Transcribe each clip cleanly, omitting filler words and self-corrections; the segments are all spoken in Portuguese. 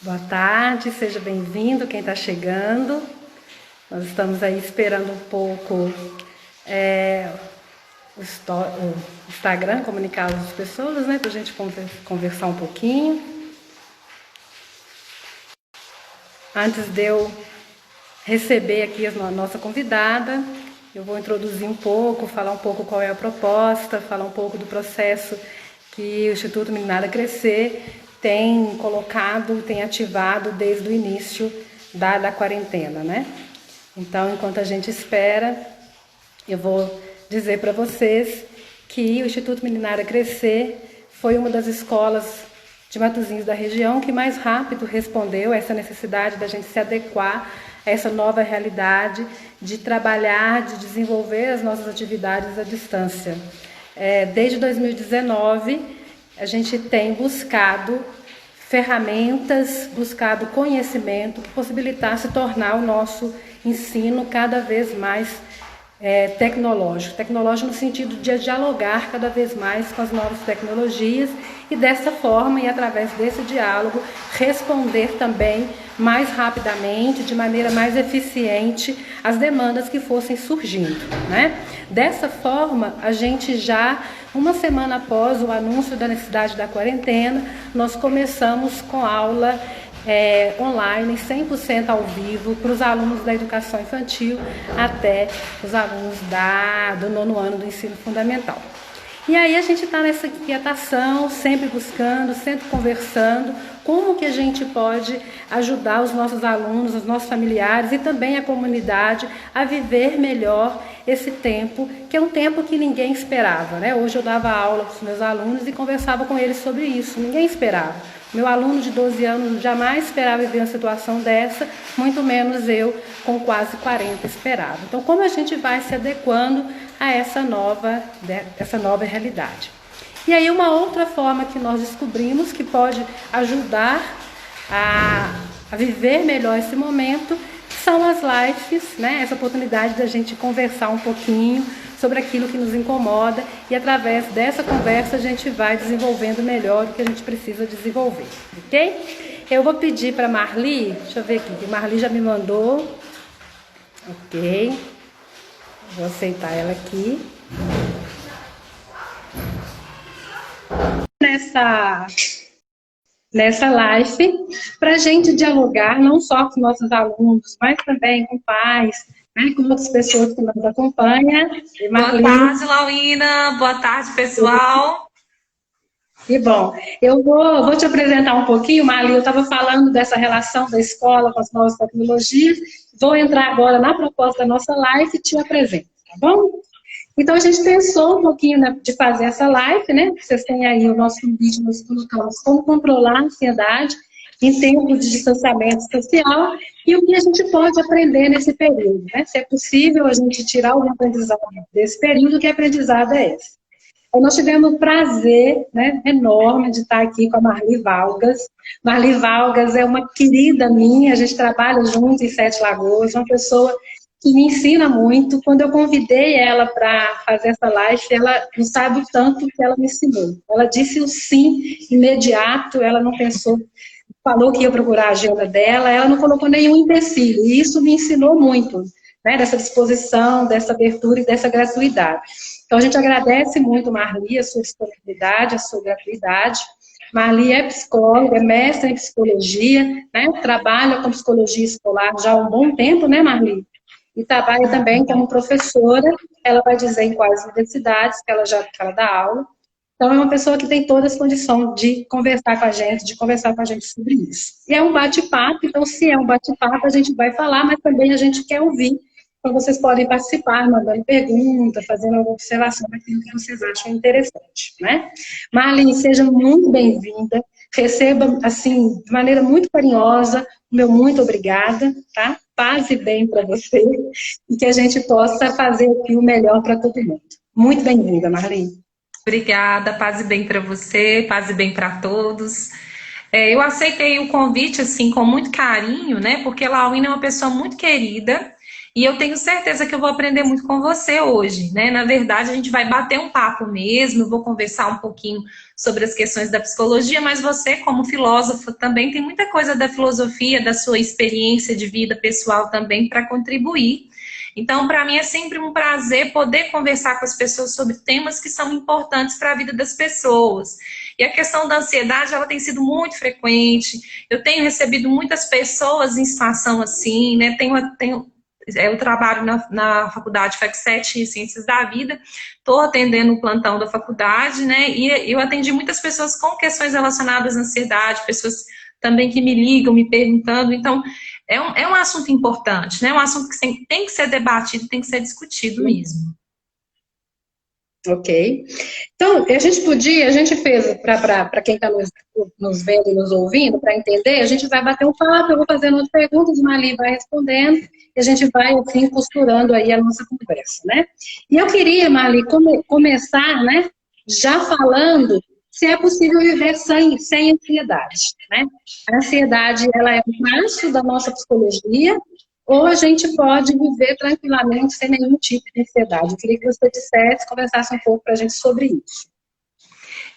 Boa tarde, seja bem-vindo quem está chegando. Nós estamos aí esperando um pouco é, o Instagram comunicar as pessoas, né, para a gente conversar um pouquinho. Antes de eu receber aqui a nossa convidada, eu vou introduzir um pouco, falar um pouco qual é a proposta, falar um pouco do processo que o Instituto Meninada Crescer tem colocado, tem ativado desde o início da quarentena, né? Então, enquanto a gente espera, eu vou dizer para vocês que o Instituto Meninada Crescer foi uma das escolas de Matozinhos da região que mais rápido respondeu a essa necessidade da gente se adequar a essa nova realidade de trabalhar, de desenvolver as nossas atividades à distância. Desde 2019, a gente tem buscado ferramentas, buscado conhecimento que possibilitasse tornar o nosso ensino cada vez mais tecnológico. Tecnológico no sentido de dialogar cada vez mais com as novas tecnologias e dessa forma e através desse diálogo responder também mais rapidamente, de maneira mais eficiente, as demandas que fossem surgindo, né? Dessa forma, a gente já, uma semana após o anúncio da necessidade da quarentena, nós começamos com aula online, 100% ao vivo, para os alunos da educação infantil até os alunos do 9º ano do ensino fundamental. E aí a gente está nessa inquietação, sempre buscando, sempre conversando, como que a gente pode ajudar os nossos alunos, os nossos familiares e também a comunidade a viver melhor esse tempo, que é um tempo que ninguém esperava, né? Hoje eu dava aula para os meus alunos e conversava com eles sobre isso, ninguém esperava. Meu aluno de 12 anos jamais esperava viver uma situação dessa, muito menos eu, com quase 40, esperava. Então, como a gente vai se adequando a essa nova realidade? E aí, uma outra forma que nós descobrimos que pode ajudar a viver melhor esse momento são as lives, né? Essa oportunidade da gente conversar um pouquinho sobre aquilo que nos incomoda e através dessa conversa a gente vai desenvolvendo melhor o que a gente precisa desenvolver, ok? Eu vou pedir para Marli, deixa eu ver aqui, que Marli já me mandou, ok, vou aceitar ela aqui. Nessa live, para a gente dialogar não só com nossos alunos, mas também com pais, né, com outras pessoas que nos acompanham. Boa tarde, Lauína. Boa tarde, pessoal. E bom, eu vou te apresentar um pouquinho, Marli. Eu estava falando dessa relação da escola com as novas tecnologias. Vou entrar agora na proposta da nossa live e te apresento, tá bom? Então, a gente pensou um pouquinho, né, de fazer essa live, né? Vocês têm aí o nosso vídeo, nós colocamos como controlar a ansiedade em tempo de distanciamento social e o que a gente pode aprender nesse período, né? Se é possível a gente tirar algum aprendizado desse período, que aprendizado é esse? Então, nós tivemos o prazer, né, enorme de estar aqui com a Marli Valgas. Marli Valgas é uma querida minha, a gente trabalha junto em Sete Lagoas, uma pessoa que me ensina muito. Quando eu convidei ela para fazer essa live, ela não sabe o tanto que ela me ensinou. Ela disse o sim imediato, ela não pensou, falou que ia procurar a agenda dela, ela não colocou nenhum empecilho, e isso me ensinou muito, né, dessa disposição, dessa abertura e dessa gratuidade. Então, a gente agradece muito, Marli, a sua disponibilidade, a sua gratuidade. Marli é psicóloga, é mestre em psicologia, né, trabalha com psicologia escolar já há um bom tempo, né, Marli? E trabalha também como professora, ela vai dizer em quais universidades que ela dá aula. Então, é uma pessoa que tem todas as condições de conversar com a gente, sobre isso. E é um bate-papo, então, se é um bate-papo, a gente vai falar, mas também a gente quer ouvir. Então, vocês podem participar, mandando pergunta, fazendo alguma observação daquilo que vocês acham interessante, né? Marli, seja muito bem-vinda. Receba, assim, de maneira muito carinhosa, o meu muito obrigada, tá? Paz e bem para você e que a gente possa fazer aqui o melhor para todo mundo. Muito bem-vinda, Marli. Obrigada, paz e bem para você, paz e bem para todos. Eu aceitei o convite, assim, com muito carinho, né? Porque a Lauína é uma pessoa muito querida E eu tenho certeza que eu vou aprender muito com você hoje, né? Na verdade, a gente vai bater um papo mesmo, eu vou conversar um pouquinho sobre as questões da psicologia, mas você, como filósofo, também tem muita coisa da filosofia, da sua experiência de vida pessoal também para contribuir. Então, para mim é sempre um prazer poder conversar com as pessoas sobre temas que são importantes para a vida das pessoas. E a questão da ansiedade, ela tem sido muito frequente. Eu tenho recebido muitas pessoas em situação assim, né? Eu trabalho na faculdade FAC7 Ciências da Vida, estou atendendo o plantão da faculdade, né? E eu atendi muitas pessoas com questões relacionadas à ansiedade, pessoas também que me ligam, me perguntando. Então, é um assunto importante, né? É um assunto que tem que ser debatido, tem que ser discutido mesmo. Ok. Então, a gente fez, para quem está nos vendo e nos ouvindo, para entender, a gente vai bater um papo, eu vou fazendo outras perguntas, o Marli vai respondendo, e a gente vai, assim, costurando aí a nossa conversa, né? E eu queria, Marli, começar, né, já falando se é possível viver sem ansiedade, né? A ansiedade, ela é um traço da nossa psicologia, ou a gente pode viver tranquilamente sem nenhum tipo de ansiedade. Eu queria que você dissesse, conversasse um pouco para a gente sobre isso.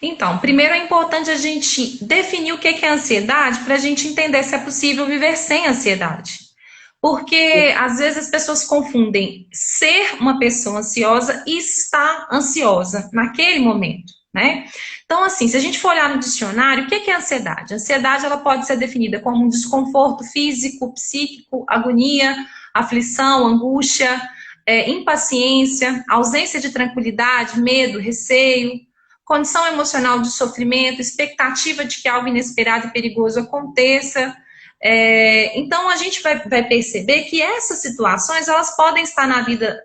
Então, primeiro é importante a gente definir o que é ansiedade para a gente entender se é possível viver sem ansiedade. Porque às vezes as pessoas confundem ser uma pessoa ansiosa e estar ansiosa naquele momento, né? Então, assim, se a gente for olhar no dicionário, o que é ansiedade? A ansiedade, ela pode ser definida como um desconforto físico, psíquico, agonia, aflição, angústia, impaciência, ausência de tranquilidade, medo, receio, condição emocional de sofrimento, expectativa de que algo inesperado e perigoso aconteça. Então, a gente vai perceber que essas situações, elas podem estar na vida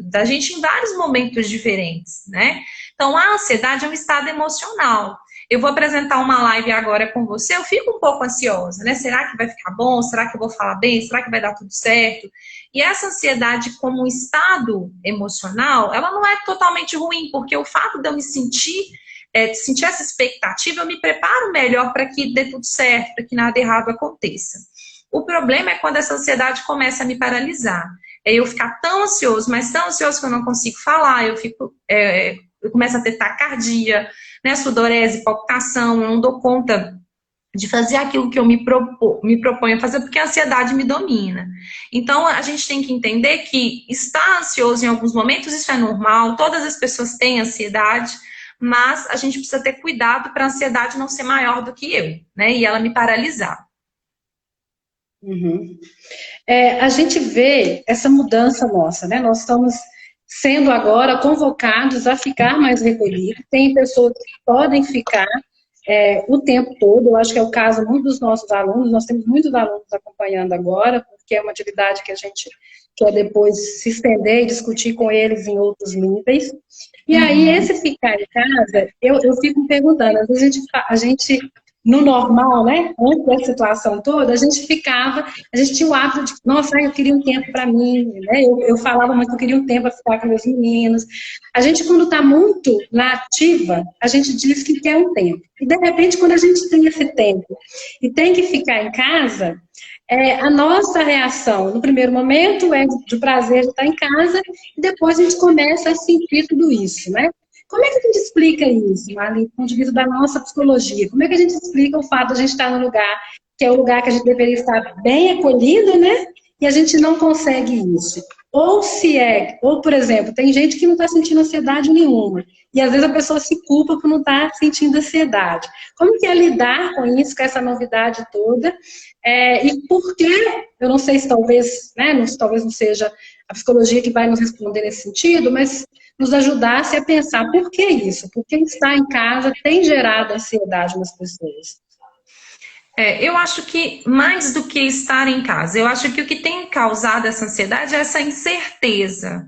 da gente em vários momentos diferentes, né? Então, a ansiedade é um estado emocional. Eu vou apresentar uma live agora com você, eu fico um pouco ansiosa, né? Será que vai ficar bom? Será que eu vou falar bem? Será que vai dar tudo certo? E essa ansiedade como um estado emocional, ela não é totalmente ruim, porque o fato de eu me sentir essa expectativa, eu me preparo melhor para que dê tudo certo, para que nada errado aconteça. O problema é quando essa ansiedade começa a me paralisar. É eu ficar tão ansioso, mas tão ansioso que eu não consigo falar, eu começo a ter taquicardia, né, sudorese, palpitação, eu não dou conta de fazer aquilo que eu me proponho a fazer, porque a ansiedade me domina. Então, a gente tem que entender que estar ansioso em alguns momentos, isso é normal, todas as pessoas têm ansiedade, mas a gente precisa ter cuidado para a ansiedade não ser maior do que eu, né, e ela me paralisar. Uhum. A gente vê essa mudança nossa, né? Nós estamos sendo agora convocados a ficar mais recolhidos. Tem pessoas que podem ficar o tempo todo. Eu acho que é o caso muito dos nossos alunos. Nós temos muitos alunos acompanhando agora, porque é uma atividade que a gente quer depois se estender e discutir com eles em outros níveis. E aí, esse ficar em casa, eu fico me perguntando, às vezes a gente no normal, né, antes da situação toda, a gente tinha o hábito de, nossa, eu queria um tempo para mim, né, eu falava muito que eu queria um tempo para ficar com meus meninos. A gente, quando está muito na ativa, a gente diz que quer um tempo. E, de repente, quando a gente tem esse tempo e tem que ficar em casa, a nossa reação, no primeiro momento, é de prazer de estar em casa, e depois a gente começa a sentir tudo isso, né? Como é que a gente explica isso, Marli, do ponto de vista da nossa psicologia? Como é que a gente explica o fato de a gente estar no lugar que é o lugar que a gente deveria estar bem acolhido, né? E a gente não consegue isso. Ou, por exemplo, tem gente que não está sentindo ansiedade nenhuma. E às vezes a pessoa se culpa por não estar sentindo ansiedade. Como que é lidar com isso, com essa novidade toda? E por que, eu não sei se talvez, né, talvez não seja a psicologia que vai nos responder nesse sentido, mas nos ajudasse a pensar por que isso? Por que estar em casa tem gerado ansiedade nas pessoas? Eu acho que mais do que estar em casa, eu acho que o que tem causado essa ansiedade é essa incerteza,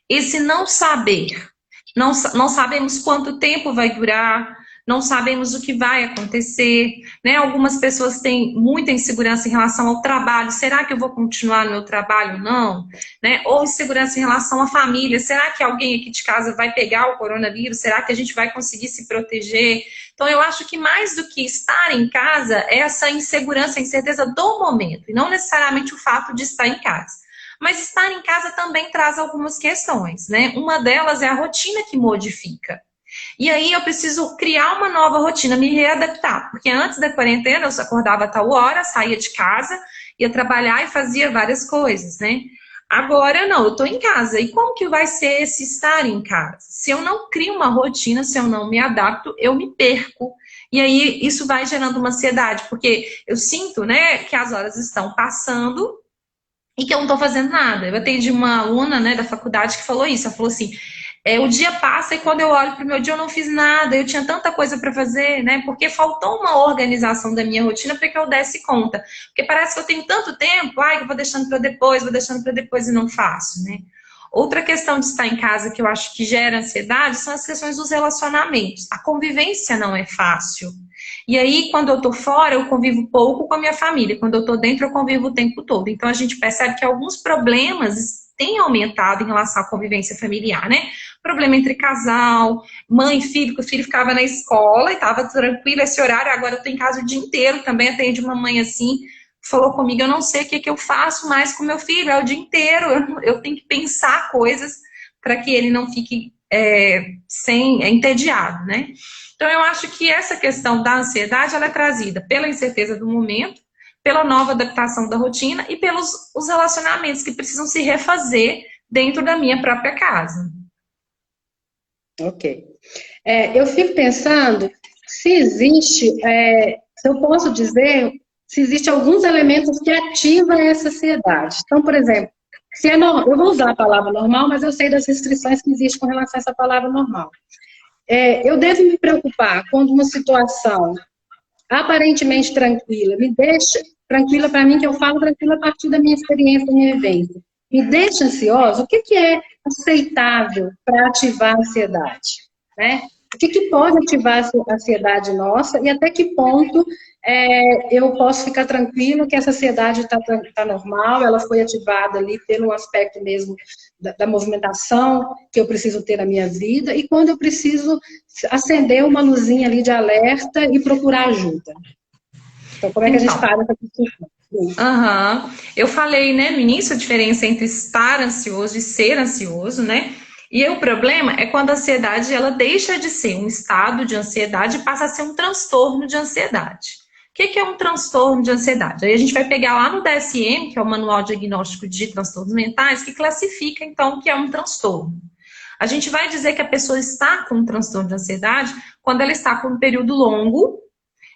esse não saber. Não sabemos quanto tempo vai durar, não sabemos o que vai acontecer, né? Algumas pessoas têm muita insegurança em relação ao trabalho. Será que eu vou continuar no meu trabalho ou não? Né? Ou insegurança em relação à família. Será que alguém aqui de casa vai pegar o coronavírus? Será que a gente vai conseguir se proteger? Então, eu acho que mais do que estar em casa é essa insegurança, a incerteza do momento, e não necessariamente o fato de estar em casa. Mas estar em casa também traz algumas questões, né? Uma delas é a rotina que modifica. E aí eu preciso criar uma nova rotina, me readaptar, porque antes da quarentena eu só acordava a tal hora, saía de casa, ia trabalhar e fazia várias coisas, né? Agora não, eu tô em casa. E como que vai ser esse estar em casa? Se eu não crio uma rotina, se eu não me adapto, eu me perco. E aí isso vai gerando uma ansiedade, porque eu sinto, né, que as horas estão passando e que eu não estou fazendo nada. Eu atendi uma aluna, né, da faculdade que falou isso. Ela falou assim: o dia passa e quando eu olho para o meu dia eu não fiz nada, eu tinha tanta coisa para fazer, né? Porque faltou uma organização da minha rotina para que eu desse conta. Porque parece que eu tenho tanto tempo, que eu vou deixando para depois, vou deixando para depois e não faço, né? Outra questão de estar em casa que eu acho que gera ansiedade são as questões dos relacionamentos. A convivência não é fácil. E aí, quando eu tô fora, eu convivo pouco com a minha família. Quando eu tô dentro, eu convivo o tempo todo. Então, a gente percebe que alguns problemas têm aumentado em relação à convivência familiar, né? Problema entre casal, mãe e filho, que o filho ficava na escola e estava tranquilo esse horário, agora eu tô em casa o dia inteiro, também atende uma mãe assim, falou comigo, eu não sei o que eu faço mais com meu filho, é o dia inteiro, eu tenho que pensar coisas para que ele não fique entediado, né? Então, eu acho que essa questão da ansiedade, ela é trazida pela incerteza do momento, pela nova adaptação da rotina e pelos os relacionamentos que precisam se refazer dentro da minha própria casa. Ok. Eu fico pensando se existe, se eu posso dizer, se existe alguns elementos que ativam essa ansiedade. Então, por exemplo, se eu vou usar a palavra normal, mas eu sei das restrições que existem com relação a essa palavra normal. Eu devo me preocupar quando uma situação aparentemente tranquila me deixa tranquila para mim, que eu falo tranquila a partir da minha experiência, da minha vivência, me deixa ansiosa. O que é aceitável para ativar a ansiedade, né? O que pode ativar a ansiedade nossa e até que ponto eu posso ficar tranquilo que essa ansiedade está normal, ela foi ativada ali pelo aspecto mesmo da movimentação que eu preciso ter na minha vida e quando eu preciso acender uma luzinha ali de alerta e procurar ajuda. Então, como é que a gente faz essa discussão? Eu falei, né, no início, a diferença entre estar ansioso e ser ansioso, né? E o problema é quando a ansiedade ela deixa de ser um estado de ansiedade e passa a ser um transtorno de ansiedade. O que é um transtorno de ansiedade? Aí a gente vai pegar lá no DSM, que é o Manual Diagnóstico de Transtornos Mentais, que classifica, então, o que é um transtorno. A gente vai dizer que a pessoa está com um transtorno de ansiedade quando ela está com um período longo.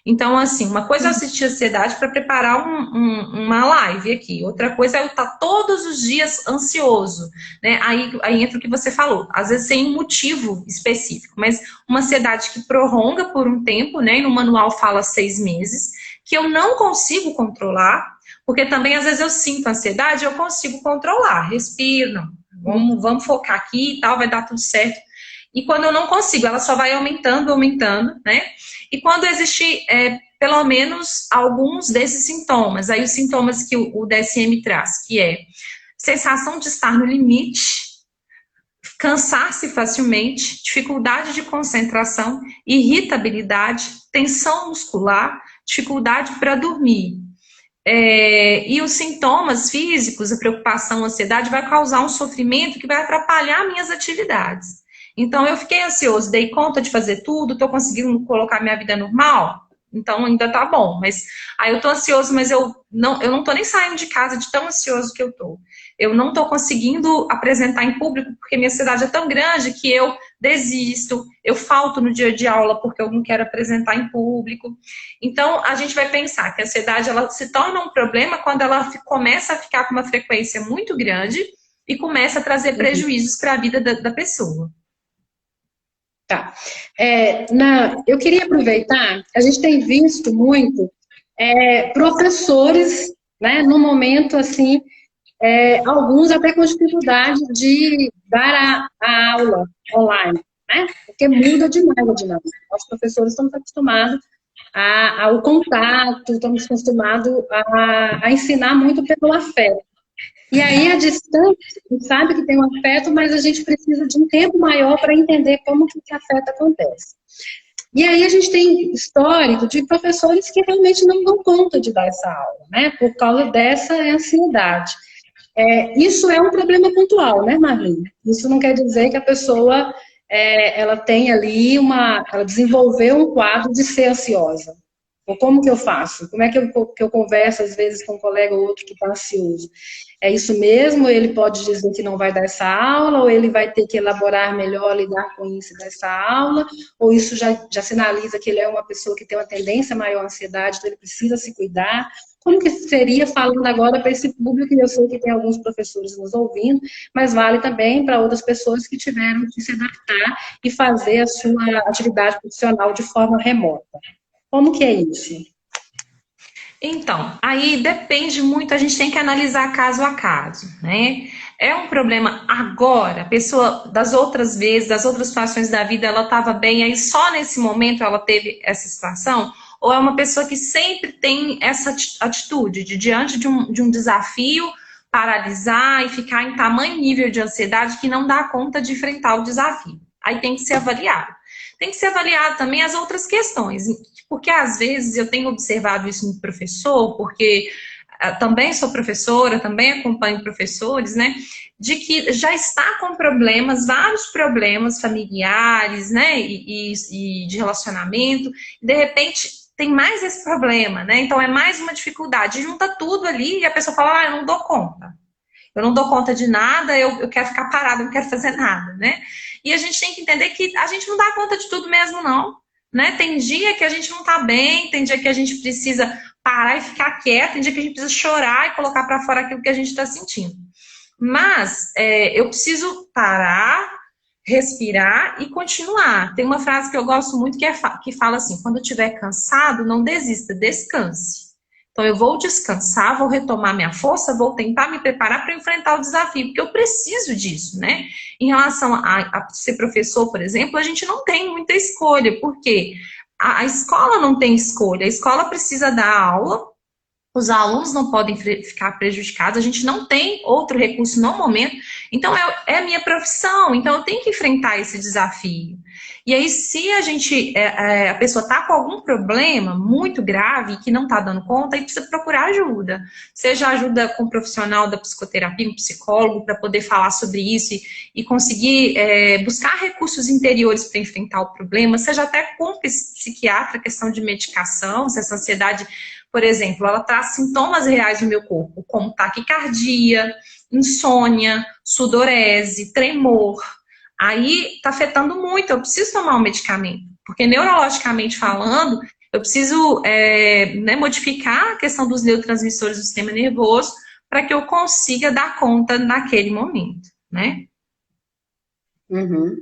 Então, assim, uma coisa é assistir a ansiedade para preparar uma live aqui. Outra coisa é eu estar todos os dias ansioso, né? Aí entra o que você falou, às vezes sem um motivo específico, mas uma ansiedade que prolonga por um tempo, né? E no manual fala 6 meses, que eu não consigo controlar, porque também às vezes eu sinto ansiedade, eu consigo controlar, respiro, não, vamos focar aqui e tal, vai dar tudo certo. E quando eu não consigo, ela só vai aumentando, né? E quando existe pelo menos alguns desses sintomas, aí os sintomas que o DSM traz, que é sensação de estar no limite, cansar-se facilmente, dificuldade de concentração, irritabilidade, tensão muscular, dificuldade para dormir. E os sintomas físicos, a preocupação, a ansiedade, vai causar um sofrimento que vai atrapalhar minhas atividades. Então, eu fiquei ansioso, dei conta de fazer tudo, estou conseguindo colocar minha vida normal, então ainda tá bom. Mas aí eu tô ansioso, mas eu não tô nem saindo de casa de tão ansioso que eu tô. Eu não tô conseguindo apresentar em público porque minha ansiedade é tão grande que eu desisto, eu falto no dia de aula porque eu não quero apresentar em público. Então, a gente vai pensar que a ansiedade ela se torna um problema quando ela começa a ficar com uma frequência muito grande e começa a trazer prejuízos para a vida da pessoa. Tá. Eu queria aproveitar, a gente tem visto muito professores, né, no momento assim, alguns até com dificuldade de dar a aula online, né, porque muda demais a dinâmica. Os professores estamos acostumados ao contato, estamos acostumados a ensinar muito pelo afeto. E aí, a distância, a gente sabe que tem um afeto, mas a gente precisa de um tempo maior para entender como que esse afeto acontece. E aí, a gente tem histórico de professores que realmente não dão conta de dar essa aula, né? Por causa dessa ansiedade. Isso é um problema pontual, né, Marlene? Isso não quer dizer que a pessoa ela tem ali ela desenvolveu um quadro de ser ansiosa. Ou como que eu faço? Como é que eu converso, às vezes, com um colega ou outro que está ansioso? É isso mesmo? Ele pode dizer que não vai dar essa aula, ou ele vai ter que elaborar melhor, lidar com isso dessa aula, ou isso já sinaliza que ele é uma pessoa que tem uma tendência maior à ansiedade, então ele precisa se cuidar. Como que seria falando agora para esse público, e eu sei que tem alguns professores nos ouvindo, mas vale também para outras pessoas que tiveram que se adaptar e fazer a sua atividade profissional de forma remota. Como que é isso? Então, aí depende muito, a gente tem que analisar caso a caso, né? É um problema agora, a pessoa das outras vezes, das outras situações da vida, ela estava bem, aí só nesse momento ela teve essa situação? Ou é uma pessoa que sempre tem essa atitude de diante de um desafio, paralisar e ficar em tamanho nível de ansiedade que não dá conta de enfrentar o desafio? Aí tem que ser avaliado. Tem que ser avaliado também as outras questões, porque às vezes eu tenho observado isso no professor, porque também sou professora, também acompanho professores, né, de que já está com problemas, vários problemas familiares, né, e de relacionamento, e de repente tem mais esse problema, né, então é mais uma dificuldade, junta tudo ali e a pessoa fala, eu não dou conta. Eu não dou conta de nada, eu quero ficar parada, não quero fazer nada, né? E a gente tem que entender que a gente não dá conta de tudo mesmo, não. Né? Tem dia que a gente não tá bem, tem dia que a gente precisa parar e ficar quieto, tem dia que a gente precisa chorar e colocar para fora aquilo que a gente está sentindo. Mas eu preciso parar, respirar e continuar. Tem uma frase que eu gosto muito que fala assim, quando eu estiver cansado, não desista, descanse. Então, eu vou descansar, vou retomar minha força, vou tentar me preparar para enfrentar o desafio, porque eu preciso disso, né? Em relação a ser professor, por exemplo, a gente não tem muita escolha, porque a escola não tem escolha, a escola precisa dar aula, os alunos não podem ficar prejudicados, a gente não tem outro recurso no momento, então é a minha profissão, então eu tenho que enfrentar esse desafio. E aí, se a pessoa está com algum problema muito grave que não está dando conta, aí precisa procurar ajuda. Seja ajuda com um profissional da psicoterapia, um psicólogo, para poder falar sobre isso e conseguir buscar recursos interiores para enfrentar o problema, seja até com psiquiatra, questão de medicação, se essa ansiedade, por exemplo, ela traz sintomas reais no meu corpo, como taquicardia, insônia, sudorese, tremor. Aí está afetando muito, eu preciso tomar um medicamento, porque neurologicamente falando, eu preciso modificar a questão dos neurotransmissores do sistema nervoso para que eu consiga dar conta naquele momento, né? Uhum.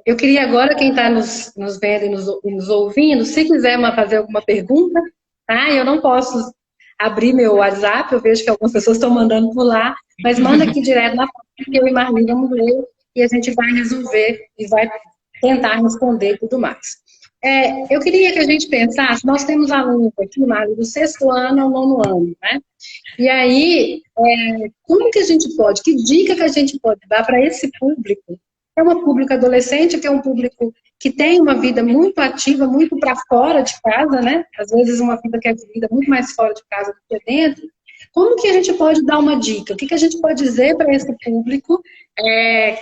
Eu queria agora, quem está nos vendo e nos ouvindo, se quiser fazer alguma pergunta, tá? Eu não posso abrir meu WhatsApp, eu vejo que algumas pessoas estão mandando por lá, mas manda aqui direto na página que eu e Marli vamos ler e a gente vai resolver e vai tentar responder tudo mais. Eu queria que a gente pensasse, nós temos alunos aqui, Marli, do 6º ano ao 9º ano, né? E aí, como que a gente pode, que dica que a gente pode dar para esse público? É um público adolescente, que é um público que tem uma vida muito ativa, muito para fora de casa, né? Às vezes uma vida que é vivida muito mais fora de casa do que dentro. Como que a gente pode dar uma dica? O que a gente pode dizer para esse público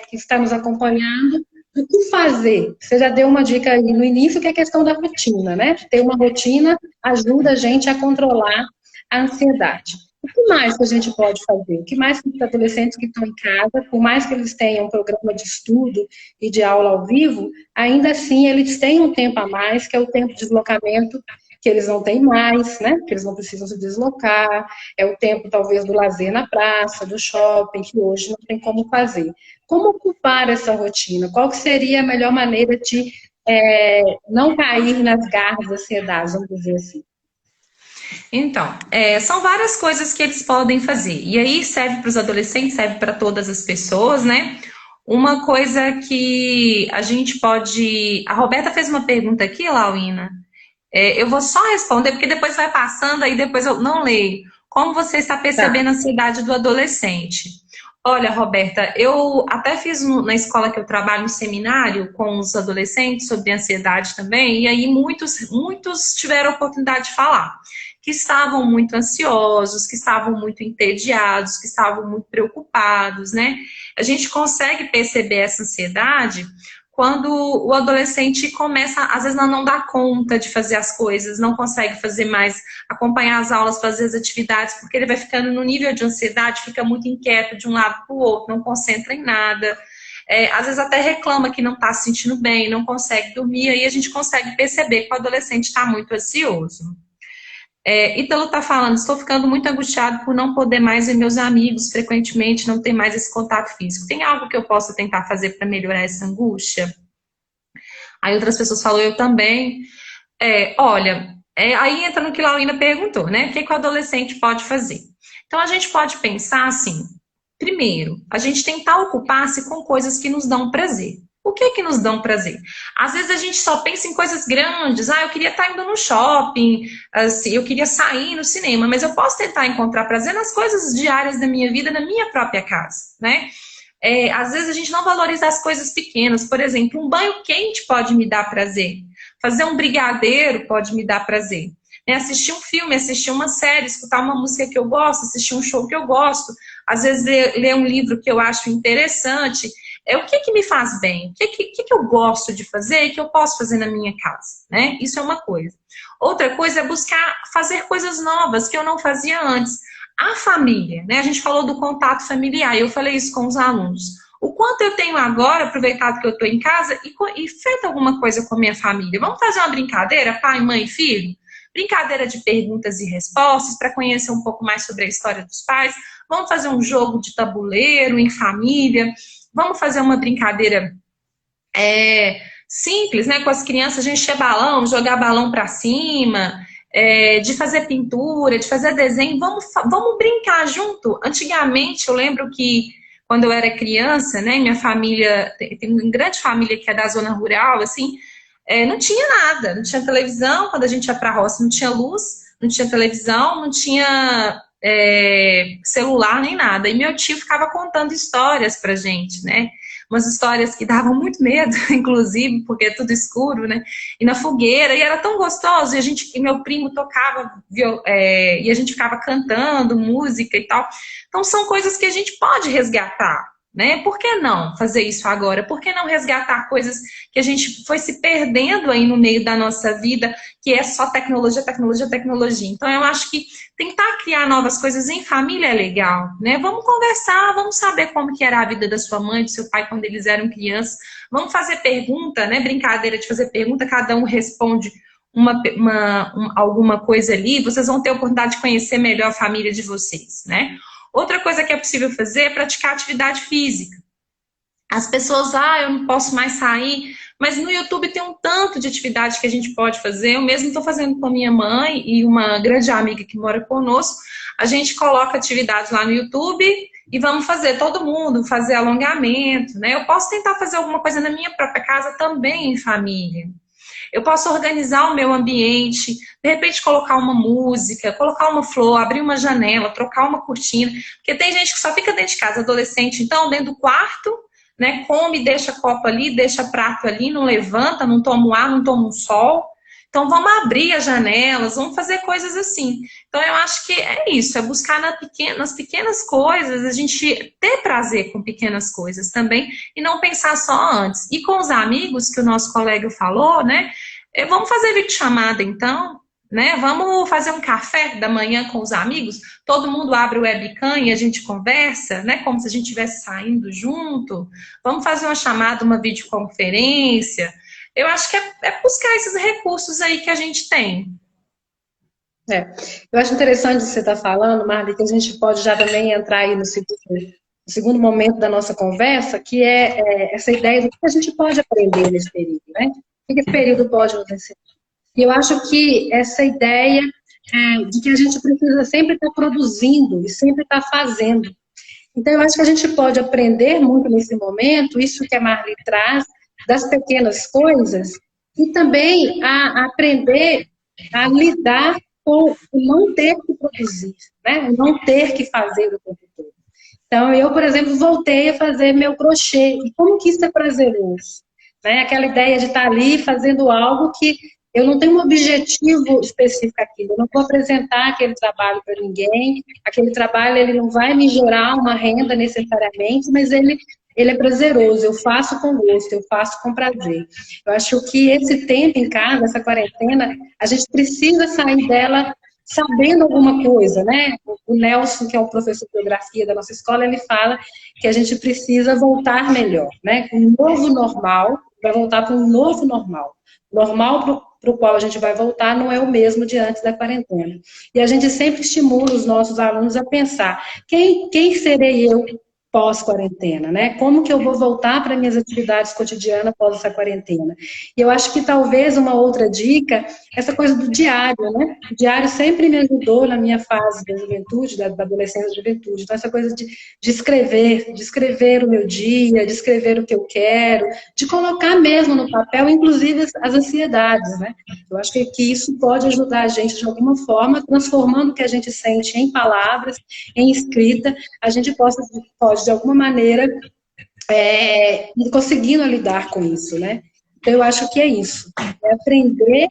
que está nos acompanhando? O que fazer? Você já deu uma dica aí no início, que é a questão da rotina, né? Ter uma rotina ajuda a gente a controlar a ansiedade. O que mais que a gente pode fazer? O que mais que os adolescentes que estão em casa, por mais que eles tenham um programa de estudo e de aula ao vivo, ainda assim eles têm um tempo a mais, que é o tempo de deslocamento, que eles não têm mais, né? Que eles não precisam se deslocar, é o tempo talvez do lazer na praça, do shopping, que hoje não tem como fazer. Como ocupar essa rotina? Qual que seria a melhor maneira de não cair nas garras da ansiedade, vamos dizer assim? Então, são várias coisas que eles podem fazer. E aí serve para os adolescentes, serve para todas as pessoas, né? Uma coisa que a gente pode... A Roberta fez uma pergunta aqui, Lauína. Eu vou só responder, porque depois vai passando, aí depois eu não leio. Como você está percebendo a ansiedade do adolescente? Olha, Roberta, eu até fiz na escola que eu trabalho um seminário com os adolescentes sobre ansiedade também, e aí muitos tiveram a oportunidade de falar. que estavam muito ansiosos, que estavam muito entediados, que estavam muito preocupados, né? A gente consegue perceber essa ansiedade quando o adolescente começa, às vezes, a não dar conta de fazer as coisas, não consegue fazer mais, acompanhar as aulas, fazer as atividades, porque ele vai ficando no nível de ansiedade, fica muito inquieto de um lado para o outro, não concentra em nada. Às vezes até reclama que não está se sentindo bem, não consegue dormir, aí a gente consegue perceber que o adolescente está muito ansioso. Ítalo está falando, estou ficando muito angustiado por não poder mais ver meus amigos frequentemente, não ter mais esse contato físico. Tem algo que eu possa tentar fazer para melhorar essa angústia? Aí outras pessoas falam, eu também. Olha, aí entra no que a Laurina perguntou, né? O que o adolescente pode fazer? Então a gente pode pensar assim, primeiro, a gente tentar ocupar-se com coisas que nos dão prazer. O que nos dão prazer? Às vezes a gente só pensa em coisas grandes. Eu queria estar indo no shopping, assim, eu queria sair no cinema, mas eu posso tentar encontrar prazer nas coisas diárias da minha vida, na minha própria casa, né? Às vezes a gente não valoriza as coisas pequenas. Por exemplo, um banho quente pode me dar prazer. Fazer um brigadeiro pode me dar prazer. Assistir um filme, assistir uma série, escutar uma música que eu gosto, assistir um show que eu gosto, às vezes ler um livro que eu acho interessante. O que me faz bem? O que eu gosto de fazer e que eu posso fazer na minha casa, né? Isso é uma coisa. Outra coisa é buscar fazer coisas novas que eu não fazia antes. A família, né? A gente falou do contato familiar, eu falei isso com os alunos. O quanto eu tenho agora, aproveitado que eu estou em casa, e feito alguma coisa com a minha família. Vamos fazer uma brincadeira, pai, mãe e filho? Brincadeira de perguntas e respostas, para conhecer um pouco mais sobre a história dos pais. Vamos fazer um jogo de tabuleiro em família. Vamos fazer uma brincadeira simples, né? Com as crianças, a gente encher balão, jogar balão para cima, de fazer pintura, de fazer desenho. Vamos brincar junto. Antigamente, eu lembro que quando eu era criança, né? Minha família, tem uma grande família que é da zona rural, assim, não tinha nada. Não tinha televisão, quando a gente ia para a roça, não tinha luz, não tinha televisão, não tinha celular nem nada. E meu tio ficava contando histórias pra gente, né? Umas histórias que davam muito medo, inclusive, porque é tudo escuro, né? E na fogueira, e era tão gostoso, e meu primo tocava, e a gente ficava cantando música e tal. Então são coisas que a gente pode resgatar, né? Por que não fazer isso agora? Por que não resgatar coisas que a gente foi se perdendo aí no meio da nossa vida, que é só tecnologia, tecnologia, tecnologia? Então eu acho que tentar criar novas coisas em família é legal, né? Vamos conversar, vamos saber como que era a vida da sua mãe, do seu pai quando eles eram crianças. Vamos fazer pergunta, né? Brincadeira de fazer pergunta, cada um responde alguma coisa ali, vocês vão ter a oportunidade de conhecer melhor a família de vocês, né? Outra coisa que é possível fazer é praticar atividade física. As pessoas, eu não posso mais sair, mas no YouTube tem um tanto de atividade que a gente pode fazer. Eu mesmo estou fazendo com a minha mãe e uma grande amiga que mora conosco. A gente coloca atividades lá no YouTube e vamos fazer, todo mundo, fazer alongamento, né? Eu posso tentar fazer alguma coisa na minha própria casa também em família. Eu posso organizar o meu ambiente, de repente colocar uma música, colocar uma flor, abrir uma janela, trocar uma cortina. Porque tem gente que só fica dentro de casa, adolescente, então, dentro do quarto, né, come, deixa copo ali, deixa prato ali, não levanta, não toma um ar, não toma um sol. Então, vamos abrir as janelas, vamos fazer coisas assim. Então, eu acho que é isso, é buscar nas pequenas coisas, a gente ter prazer com pequenas coisas também, e não pensar só antes. E com os amigos, que o nosso colega falou, né, vamos fazer videochamada, então, né, vamos fazer um café da manhã com os amigos, todo mundo abre o webcam e a gente conversa, né, como se a gente estivesse saindo junto. Vamos fazer uma chamada, uma videoconferência. Eu acho que é buscar esses recursos aí que a gente tem. Eu acho interessante o que você está falando, Marli, que a gente pode já também entrar aí no segundo momento da nossa conversa, que é essa ideia do que a gente pode aprender nesse período, né? O que esse período pode nos ensinar? E eu acho que essa ideia de que a gente precisa sempre estar produzindo e sempre estar fazendo. Então, eu acho que a gente pode aprender muito nesse momento, isso que a Marli traz, das pequenas coisas, e também a aprender a lidar com o não ter que produzir, né? O não ter que fazer o tempo todo. Então, eu, por exemplo, voltei a fazer meu crochê. E como que isso é prazeroso? Né? Aquela ideia de estar ali fazendo algo que eu não tenho um objetivo específico aquilo, eu não vou apresentar aquele trabalho para ninguém, aquele trabalho ele não vai me gerar uma renda necessariamente, mas ele é prazeroso, eu faço com gosto, eu faço com prazer. Eu acho que esse tempo em casa, essa quarentena, a gente precisa sair dela sabendo alguma coisa, né? O Nelson, que é o professor de geografia da nossa escola, ele fala que a gente precisa voltar melhor, né? Um novo normal, vai voltar para um novo normal. Normal para o qual a gente vai voltar não é o mesmo de antes da quarentena. E a gente sempre estimula os nossos alunos a pensar, quem serei eu pós-quarentena, né? Como que eu vou voltar para minhas atividades cotidianas após essa quarentena? E eu acho que talvez uma outra dica, essa coisa do diário, né? O diário sempre me ajudou na minha fase da juventude, da adolescência e juventude. Então, essa coisa de escrever o meu dia, de escrever o que eu quero, de colocar mesmo no papel, inclusive as ansiedades, né? Eu acho que isso pode ajudar a gente de alguma forma, transformando o que a gente sente em palavras, em escrita, a gente pode de alguma maneira, conseguindo lidar com isso, né? Então, eu acho que é isso. É aprender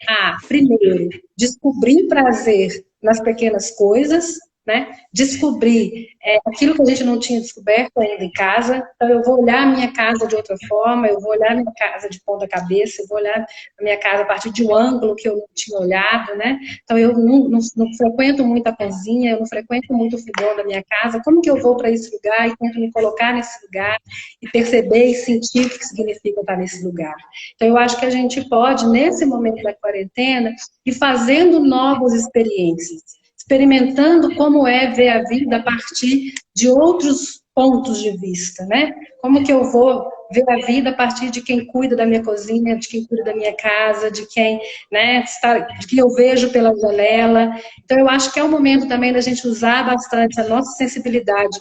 a, primeiro, descobrir prazer nas pequenas coisas, né? Descobrir aquilo que a gente não tinha descoberto ainda em casa. Então, eu vou olhar a minha casa de outra forma, eu vou olhar a minha casa de ponta cabeça, eu vou olhar a minha casa a partir de um ângulo que eu não tinha olhado, né? Então, eu não frequento muito a cozinha, eu não frequento muito o fogão da minha casa. Como que eu vou para esse lugar e tento me colocar nesse lugar e perceber e sentir o que significa estar nesse lugar? Então, eu acho que a gente pode, nesse momento da quarentena, ir fazendo novas experiências, experimentando como é ver a vida a partir de outros pontos de vista, né? Como que eu vou ver a vida a partir de quem cuida da minha cozinha, de quem cuida da minha casa, de quem, né, de quem eu vejo pela janela. Então, eu acho que é o momento também da gente usar bastante a nossa sensibilidade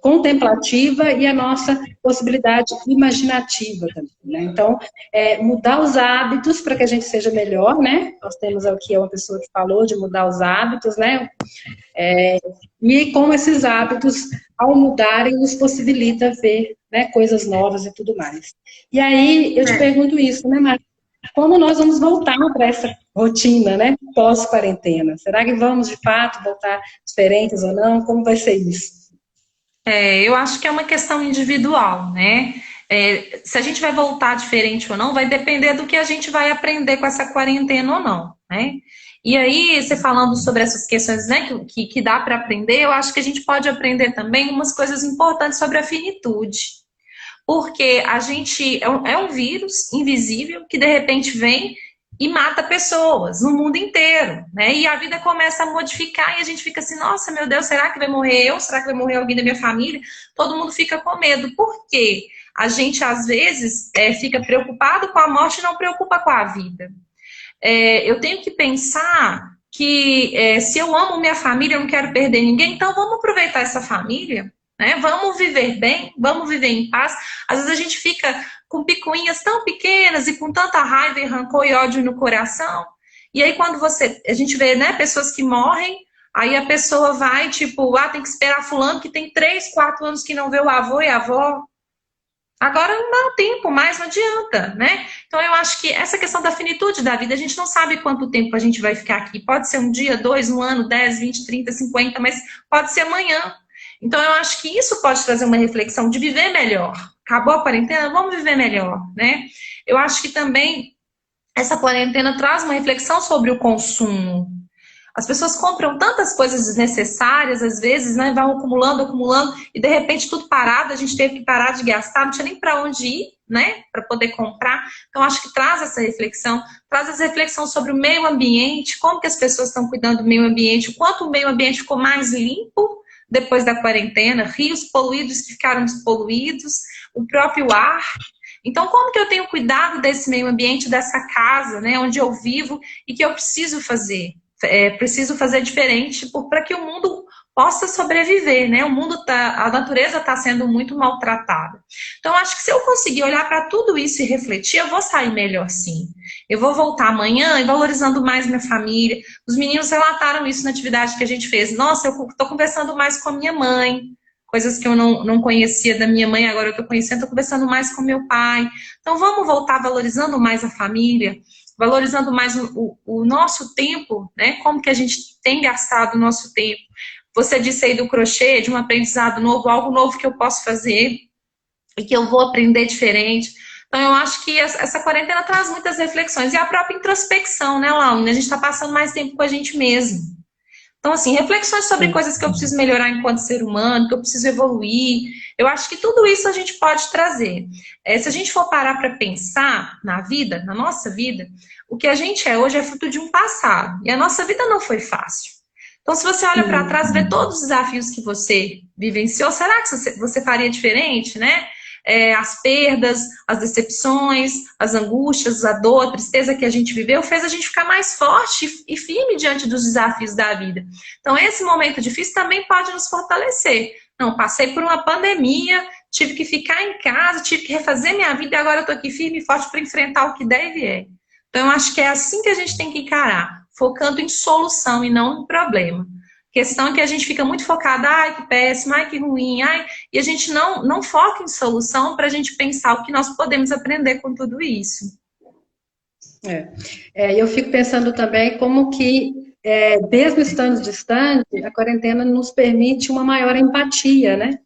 contemplativa e a nossa possibilidade imaginativa também, né? Então, mudar os hábitos para que a gente seja melhor, né? Nós temos aqui uma pessoa que falou de mudar os hábitos, né? E como esses hábitos, ao mudarem, nos possibilita ver, né, coisas novas e tudo mais. E aí, eu te pergunto isso, né, Maria? Como nós vamos voltar para essa rotina, né, pós-quarentena? Será que vamos, de fato, voltar diferentes ou não? Como vai ser isso? Eu acho que é uma questão individual, né? Se a gente vai voltar diferente ou não, vai depender do que a gente vai aprender com essa quarentena ou não, né? E aí, você falando sobre essas questões, né, que dá para aprender, eu acho que a gente pode aprender também umas coisas importantes sobre a finitude. Porque a gente é um vírus invisível que de repente vem e mata pessoas no mundo inteiro, né? E a vida começa a modificar e a gente fica assim, nossa, meu Deus, será que vai morrer eu? Será que vai morrer alguém da minha família? Todo mundo fica com medo. Por quê? A gente, às vezes, fica preocupado com a morte e não preocupa com a vida. Eu tenho que pensar que se eu amo minha família, eu não quero perder ninguém, então vamos aproveitar essa família, né? Vamos viver bem, vamos viver em paz. Às vezes a gente fica com picuinhas tão pequenas e com tanta raiva e rancor e ódio no coração. E aí quando a gente vê, né, pessoas que morrem, aí a pessoa vai, tipo, tem que esperar fulano que tem 3, 4 anos que não vê o avô e a avó. Agora não dá tempo mais, não adianta, né? Então eu acho que essa questão da finitude da vida, a gente não sabe quanto tempo a gente vai ficar aqui. Pode ser um dia, 2, um ano, 10, 20, 30, 50, mas pode ser amanhã. Então eu acho que isso pode trazer uma reflexão de viver melhor. Acabou a quarentena, vamos viver melhor, né? Eu acho que também essa quarentena traz uma reflexão sobre o consumo. As pessoas compram tantas coisas desnecessárias, às vezes, né? Vão acumulando, acumulando, e de repente tudo parado, a gente teve que parar de gastar, não tinha nem para onde ir, né? Para poder comprar. Então, acho que traz essa reflexão, traz essa reflexão sobre o meio ambiente, como que as pessoas estão cuidando do meio ambiente, o quanto o meio ambiente ficou mais limpo depois da quarentena, rios poluídos que ficaram despoluídos, o próprio ar. Então, como que eu tenho cuidado desse meio ambiente, dessa casa, né? Onde eu vivo e que eu preciso fazer? Preciso fazer diferente para que o mundo possa sobreviver, né? A natureza está sendo muito maltratada. Então, acho que se eu conseguir olhar para tudo isso e refletir, eu vou sair melhor sim. Eu vou voltar amanhã e valorizando mais minha família. Os meninos relataram isso na atividade que a gente fez. Nossa, eu estou conversando mais com a minha mãe, coisas que eu não conhecia da minha mãe, agora eu estou conhecendo, estou conversando mais com meu pai. Então, vamos voltar valorizando mais a família. valorizando mais o nosso tempo, né? Como que a gente tem gastado o nosso tempo. Você disse aí do crochê, de um aprendizado novo, algo novo que eu posso fazer e que eu vou aprender diferente. Então, eu acho que essa quarentena traz muitas reflexões. E a própria introspecção, né, Laura? A gente está passando mais tempo com a gente mesmo. Então, assim, reflexões sobre Sim. coisas que eu preciso melhorar enquanto ser humano, que eu preciso evoluir. Eu acho que tudo isso a gente pode trazer. Se a gente for parar para pensar na vida, na nossa vida, o que a gente é hoje é fruto de um passado. E a nossa vida não foi fácil. Então, se você olha para trás e vê todos os desafios que você vivenciou, será que você faria diferente, né? As perdas, as decepções, as angústias, a dor, a tristeza que a gente viveu, fez a gente ficar mais forte e firme diante dos desafios da vida. Então, esse momento difícil também pode nos fortalecer. Não, passei por uma pandemia, tive que ficar em casa, tive que refazer minha vida e agora eu estou aqui firme e forte para enfrentar o que der e vier. Então, eu acho que é assim que a gente tem que encarar, focando em solução e não em problema. A questão é que a gente fica muito focada, ai, que péssimo, ai, que ruim, ai, e a gente não foca em solução para a gente pensar o que nós podemos aprender com tudo isso. Eu fico pensando também como que, mesmo estando distante, a quarentena nos permite uma maior empatia, né?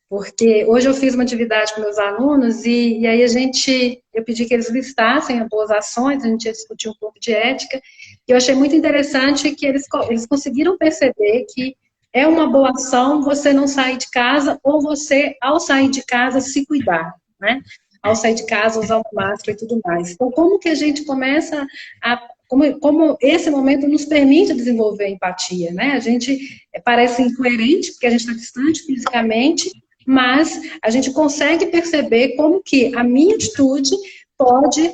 Porque hoje eu fiz uma atividade com meus alunos e aí eu pedi que eles listassem as boas ações, a gente ia discutir um pouco de ética, e eu achei muito interessante que eles conseguiram perceber que é uma boa ação você não sair de casa ou você, ao sair de casa, se cuidar, né? Ao sair de casa, usar uma máscara e tudo mais. Então, como que a gente começa como esse momento nos permite desenvolver a empatia, né? A gente parece incoerente, porque a gente está distante fisicamente, mas a gente consegue perceber como que a minha atitude pode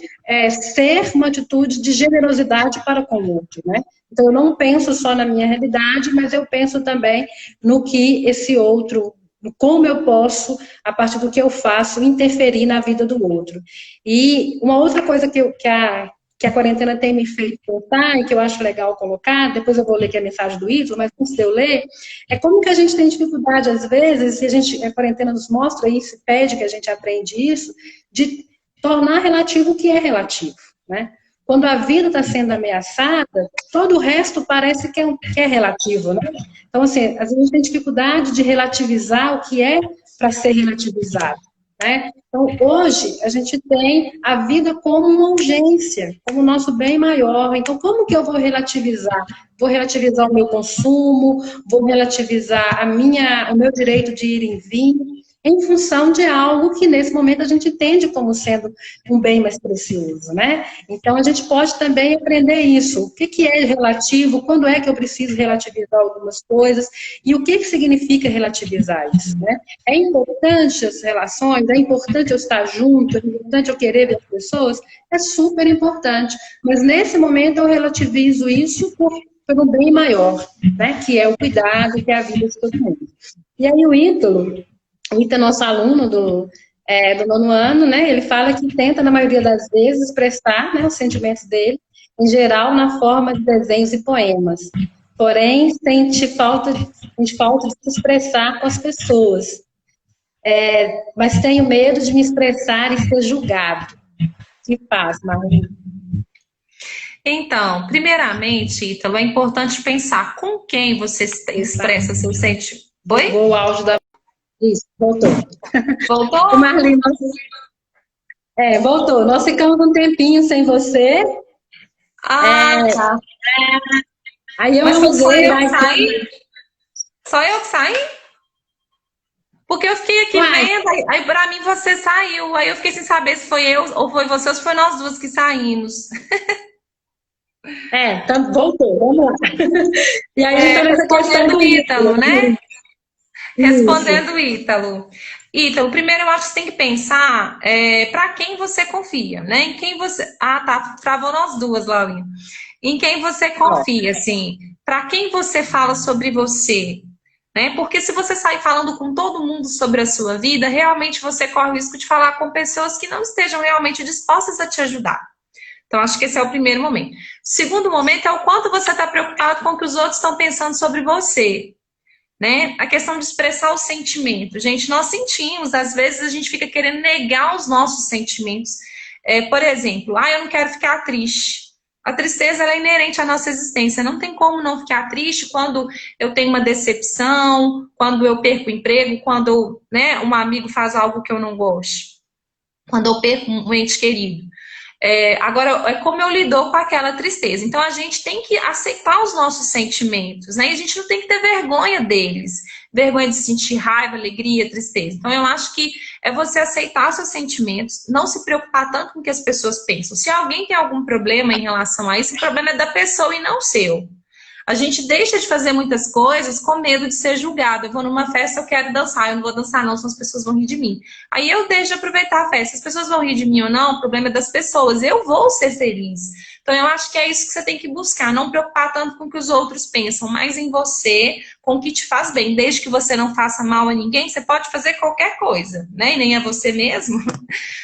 ser uma atitude de generosidade para com o outro, né? Então, eu não penso só na minha realidade, mas eu penso também no que esse outro, como eu posso, a partir do que eu faço, interferir na vida do outro. E uma outra coisa que a quarentena tem me feito pensar, e que eu acho legal colocar, depois eu vou ler aqui a mensagem do Ítalo, mas antes de eu ler, é como que a gente tem dificuldade, às vezes, e a quarentena nos mostra isso, pede que a gente aprende isso, de tornar relativo o que é relativo, né? Quando a vida está sendo ameaçada, todo o resto parece que é relativo, né? Então, assim, às vezes a gente tem dificuldade de relativizar o que é para ser relativizado, né? Então, hoje, a gente tem a vida como uma urgência, como o nosso bem maior. Então, como que eu vou relativizar? Vou relativizar o meu consumo, vou relativizar o meu direito de ir e vir, em função de algo que, nesse momento, a gente entende como sendo um bem mais precioso, né? Então, a gente pode também aprender isso. O que é relativo? Quando é que eu preciso relativizar algumas coisas? E o que significa relativizar isso, né? É importante as relações, é importante eu estar junto, é importante eu querer ver as pessoas, é super importante. Mas, nesse momento, eu relativizo isso por um bem maior, né? Que é o cuidado, que é a vida de todo mundo. E aí, o Ítalo, nosso aluno do 9º ano, né, ele fala que tenta, na maioria das vezes, expressar, né, os sentimentos dele, em geral, na forma de desenhos e poemas. Porém, sente falta de se expressar com as pessoas. Mas tenho medo de me expressar e ser julgado. Que faz, Marlene? Então, primeiramente, Ítalo, é importante pensar com quem você expressa seus sentimentos. Oi? O áudio da... Isso, voltou. Voltou? Marlene, voltou. Nós ficamos um tempinho sem você. Tá. Aí eu Mas usei... só eu que saí? Só eu que saí? Porque eu fiquei aqui vendo, aí pra mim você saiu. Aí eu fiquei sem saber se foi eu, ou foi você, ou se foi nós duas que saímos. Então voltou, vamos lá. E aí, respondendo o Ítalo, né? Respondendo o Isso. Ítalo. Ítalo, primeiro eu acho que você tem que pensar para quem você confia, né? Em quem você... tá, travou nós duas, Laurinha. Em quem você confia, assim. Para quem você fala sobre você, né? Porque se você sair falando com todo mundo sobre a sua vida, realmente você corre o risco de falar com pessoas que não estejam realmente dispostas a te ajudar. Então, acho que esse é o primeiro momento. O segundo momento é o quanto você está preocupado com o que os outros estão pensando sobre você. Né? A questão de expressar o sentimento. Gente, nós sentimos, às vezes a gente fica querendo negar os nossos sentimentos. Por exemplo, eu não quero ficar triste. A tristeza ela é inerente à nossa existência. Não tem como não ficar triste quando eu tenho uma decepção, quando eu perco o emprego, quando, né, um amigo faz algo que eu não gosto, quando eu perco um ente querido. Agora, é como eu lido com aquela tristeza. Então, a gente tem que aceitar os nossos sentimentos, né? E a gente não tem que ter vergonha deles. Vergonha de sentir raiva, alegria, tristeza. Então, eu acho que é você aceitar seus sentimentos, não se preocupar tanto com o que as pessoas pensam. Se alguém tem algum problema em relação a isso, o problema é da pessoa e não seu. A gente deixa de fazer muitas coisas com medo de ser julgado. Eu vou numa festa, eu quero dançar, eu não vou dançar não, senão as pessoas vão rir de mim. Aí eu deixo de aproveitar a festa. As pessoas vão rir de mim ou não, o problema é das pessoas. Eu vou ser feliz. Então eu acho que é isso que você tem que buscar. Não preocupar tanto com o que os outros pensam, mas em você, com o que te faz bem. Desde que você não faça mal a ninguém, você pode fazer qualquer coisa, né? E nem a você mesmo.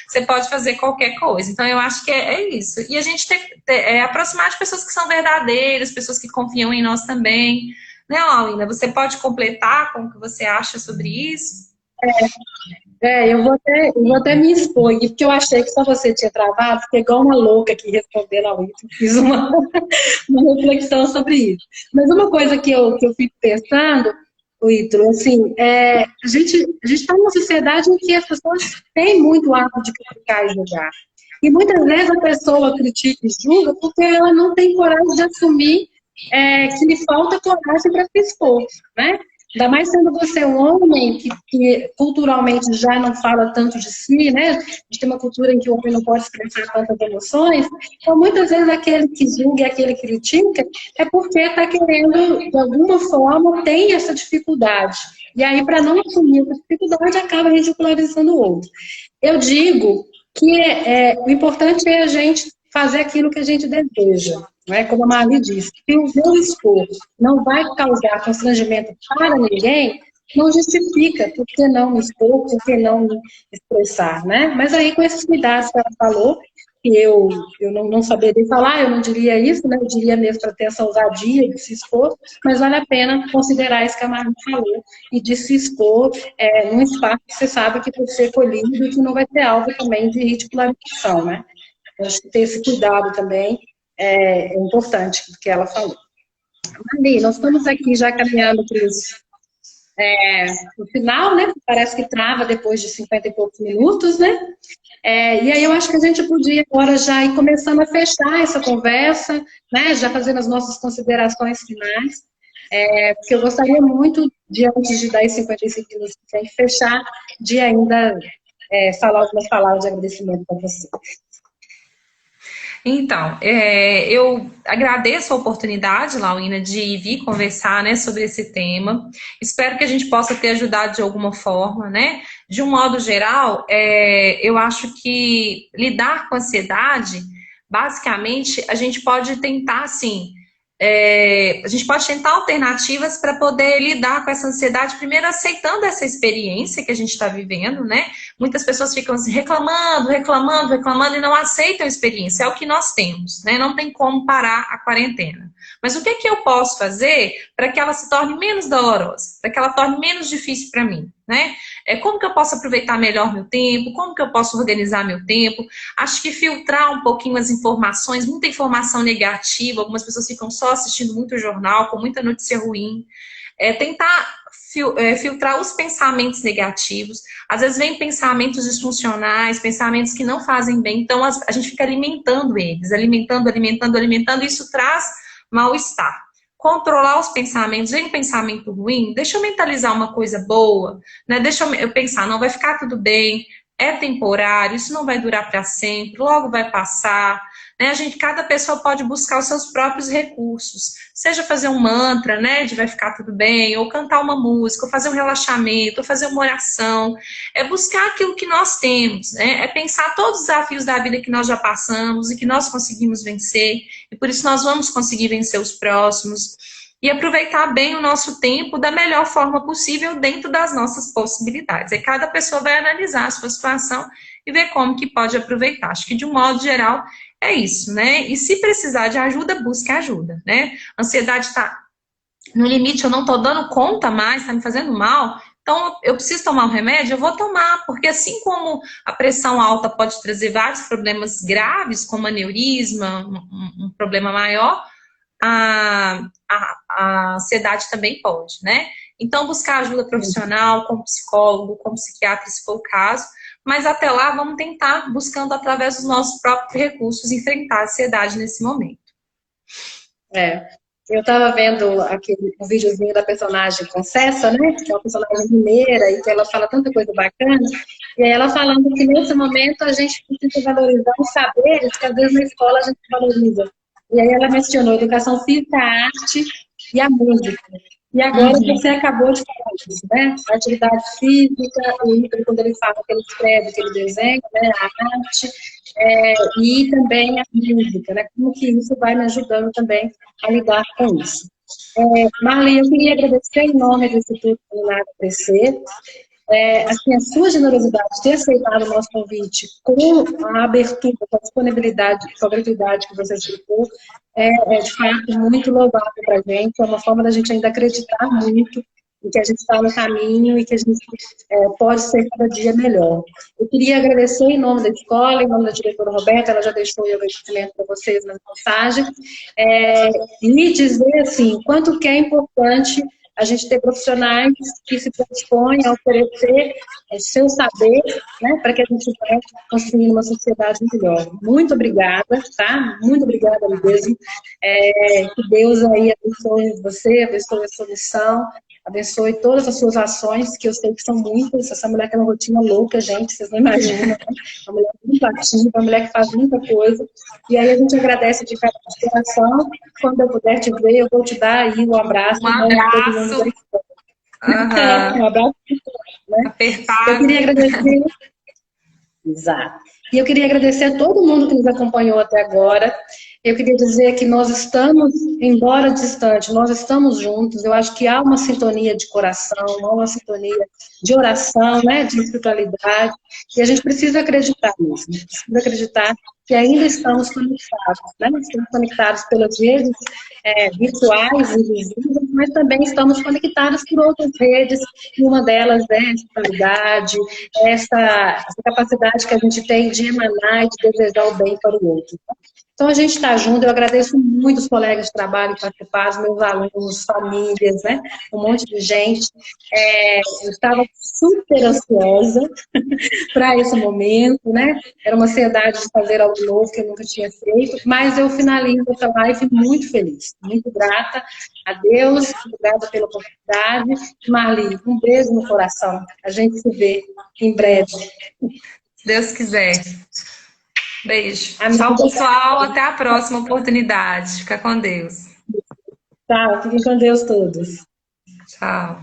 Você pode fazer qualquer coisa. Então, eu acho que é isso. E a gente tem que aproximar de pessoas que são verdadeiras, pessoas que confiam em nós também. Né, Laurina? Você pode completar com o que você acha sobre isso? Eu vou até me expor aqui, porque eu achei que só você tinha travado, fiquei igual uma louca aqui respondendo ao Ítalo, fiz uma reflexão sobre isso. Mas uma coisa que eu fico pensando, Ítalo, assim, a gente está numa sociedade em que as pessoas têm muito hábito de criticar e julgar. E muitas vezes a pessoa critica e julga porque ela não tem coragem de assumir que lhe falta coragem para se expor, né? Ainda mais sendo você um homem que culturalmente já não fala tanto de si, né? A gente tem uma cultura em que o homem não pode expressar tantas emoções. Então, muitas vezes, aquele que julga e aquele que critica é porque está querendo, de alguma forma, tem essa dificuldade. E aí, para não assumir essa dificuldade, acaba ridicularizando o outro. Eu digo que o importante é a gente fazer aquilo que a gente deseja. Né? Como a Marli disse, se o meu esforço não vai causar constrangimento para ninguém, não justifica por que não me expor, por que não me expressar, né? Mas aí com esses cuidados que ela falou, que eu não saberia falar, eu não diria isso, né? Eu diria mesmo para ter essa ousadia de se expor, mas vale a pena considerar isso que a Marli falou, e de se expor num espaço que você sabe que vai ser colhido e que não vai ter algo também de ridicularização, né? Eu acho que ter esse cuidado também é importante, o que ela falou. Marli, nós estamos aqui já caminhando para o final, né? Parece que trava depois de 50 e poucos minutos, né? E aí eu acho que a gente podia agora já ir começando a fechar essa conversa, né? Já fazendo as nossas considerações finais, porque eu gostaria muito, de antes de dar esses 55 minutos que tem que fechar, de ainda falar algumas palavras de agradecimento para você. Então, eu agradeço a oportunidade, Laurina, de vir conversar, né, sobre esse tema. Espero que a gente possa ter ajudado de alguma forma, né? De um modo geral, eu acho que lidar com a ansiedade, basicamente, a gente pode tentar, assim, a gente pode tentar alternativas para poder lidar com essa ansiedade, primeiro aceitando essa experiência que a gente está vivendo, né? Muitas pessoas ficam assim, reclamando e não aceitam a experiência. É o que nós temos, né? Não tem como parar a quarentena. Mas o que eu posso fazer para que ela se torne menos dolorosa? Para que ela torne menos difícil para mim, né? Como que eu posso aproveitar melhor meu tempo? Como que eu posso organizar meu tempo? Acho que filtrar um pouquinho as informações, muita informação negativa. Algumas pessoas ficam só assistindo muito jornal, com muita notícia ruim. Tentar filtrar os pensamentos negativos. Às vezes vem pensamentos disfuncionais, pensamentos que não fazem bem, então a gente fica alimentando eles, alimentando, e isso traz mal-estar. Controlar os pensamentos, vem um pensamento ruim, deixa eu mentalizar uma coisa boa, né? Deixa eu pensar, não, vai ficar tudo bem, é temporário, isso não vai durar para sempre, logo vai passar, né? Cada pessoa pode buscar os seus próprios recursos, seja fazer um mantra, né, de vai ficar tudo bem, ou cantar uma música, ou fazer um relaxamento, ou fazer uma oração, buscar aquilo que nós temos, né? Pensar todos os desafios da vida que nós já passamos e que nós conseguimos vencer, e por isso nós vamos conseguir vencer os próximos, e aproveitar bem o nosso tempo da melhor forma possível dentro das nossas possibilidades. Aí cada pessoa vai analisar a sua situação e ver como que pode aproveitar. Acho que de um modo geral é isso, né? E se precisar de ajuda, busque ajuda, né? A ansiedade está no limite, eu não estou dando conta mais, está me fazendo mal, então Então, eu preciso tomar um remédio? Eu vou tomar, porque assim como a pressão alta pode trazer vários problemas graves, como aneurisma, um problema maior, a ansiedade também pode, né? Então, buscar ajuda profissional, como psicólogo, como psiquiatra, se for o caso, mas até lá vamos tentar, buscando através dos nossos próprios recursos, enfrentar a ansiedade nesse momento. É. Eu estava vendo aquele um videozinho da personagem Concessa, né? Que é uma personagem mineira e que ela fala tanta coisa bacana. E aí ela falando que nesse momento a gente precisa valorizar os saberes que às vezes na escola a gente valoriza. E aí ela mencionou a educação física, a arte e a música. E agora você acabou de falar isso, né? A atividade física, o Ícaro, quando ele fala que ele escreve, que ele desenha, né? A arte, e também a música, né? Como que isso vai me ajudando também a lidar com isso. Marli, eu queria agradecer em nome do Instituto Culinário Crescer, assim, a sua generosidade de ter aceitado o nosso convite com a abertura, com a disponibilidade, com a gratuidade que você explicou, de fato muito louvável para a gente, é uma forma da gente ainda acreditar muito em que a gente está no caminho e que a gente pode ser cada dia melhor. Eu queria agradecer em nome da escola, em nome da diretora Roberta, ela já deixou o agradecimento para vocês na mensagem, e dizer assim, quanto que é importante a gente ter profissionais que se predispõem a oferecer seu saber, né, para que a gente possa construir uma sociedade melhor. Muito obrigada, tá? Muito obrigada mesmo. Que Deus aí abençoe você, abençoe a sua missão, abençoe todas as suas ações, que eu sei que são muitas. Essa mulher tem uma rotina louca, gente, vocês não imaginam, né? Uma mulher muito ativa, uma mulher que faz muita coisa. E aí a gente agradece de coração. Quando eu puder te ver, eu vou te dar aí um abraço. Um abraço. Um abraço. Né? Apertado. Eu queria agradecer. Exato. E eu queria agradecer a todo mundo que nos acompanhou até agora. Eu queria dizer que nós estamos, embora distante, nós estamos juntos. Eu acho que há uma sintonia de coração, há uma sintonia de oração, né, de espiritualidade. E a gente precisa acreditar nisso. A gente precisa acreditar que ainda estamos conectados, né? Estamos conectados pelas redes virtuais e visíveis, mas também estamos conectados por outras redes, e uma delas é a espiritualidade, essa capacidade que a gente tem de emanar e de desejar o bem para o outro. Então, a gente está junto, eu agradeço muito os colegas de trabalho que participaram, meus alunos, famílias, né? Um monte de gente. Eu estava super ansiosa para esse momento, né? Era uma ansiedade de fazer algo novo que eu nunca tinha feito, mas eu finalizo essa live muito feliz, muito grata a Deus, muito grata pela oportunidade. Marli, um beijo no coração. A gente se vê em breve. Se Deus quiser. Beijo. Amém. Tchau, pessoal. Até a próxima oportunidade. Fica com Deus. Tchau. Fiquem com Deus todos. Tchau.